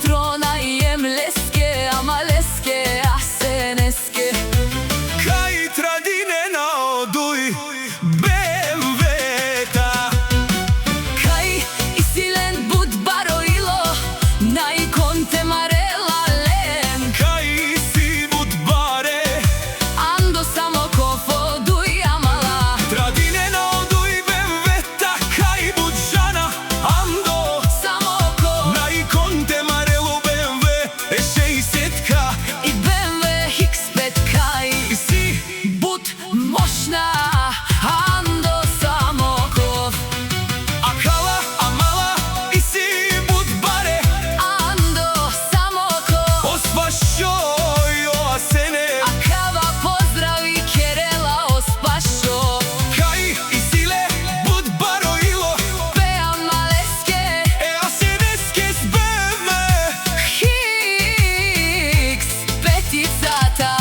Citroena i Emleske, Amaleske, Aseneske. Kaj tradine na oduj BMW-ta. Kaj isilen bud baroilo, nai conte marela len. Kaj si bud bare, Ando samo kofo duj amala. tradine na oduj BMW-ta. Kaj bud žana, ando Samo ko nai conte marelo BMW E60-ka. i BMW X5 kaj Si bud moćna, ando samo kov. a kala, a mala, i si bud bare. Ando samo ko Ospašoj o sene. a kava pozdravi Kerela ospašo. Kaj i sile bud baroilo, Pe amaleske e aseneske s BMW. X peticata.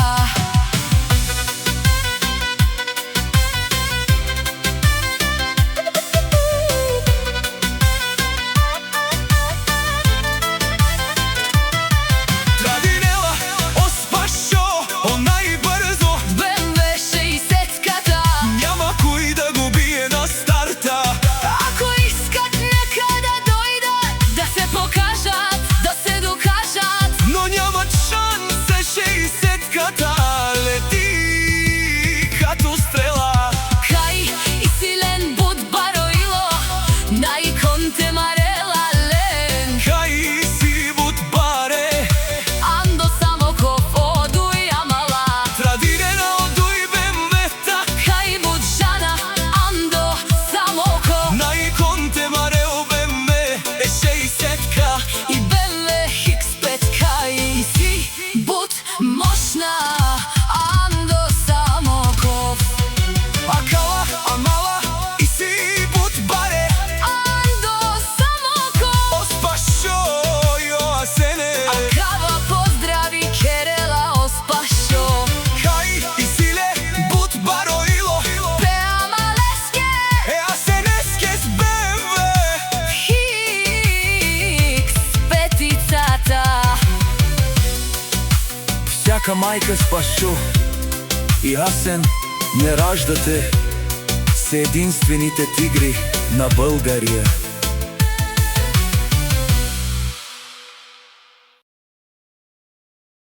Tradinela ospašo, onaj brzo. BMW 60-kata. Няма кой да го бие на старта. Ако искат некада дойдат, да се покажат, да се докажат. Но нямат шанса, 60-ката лети като стрела. Кај и силен буд бароило, нај конте марела лен. Kaj si bud bare, Ando само кофо дуј амала. tradinena oduj BMW-ta. Кај буд жана, ando само ко Naj conte mareo BMW E60-ka. и BMW X5 кај и си буд мощна, ando само ков. A kala, a mala, i si bud bare. Ando само ков. Ospašoj o sene. Kava pozdravi Kerela ospašo. Kaj i sile bud baroilo, Pe amaleske e aseneske s BMW. X peticata. Всяка майка спашу и Асен не раждате се единствените тигри на България.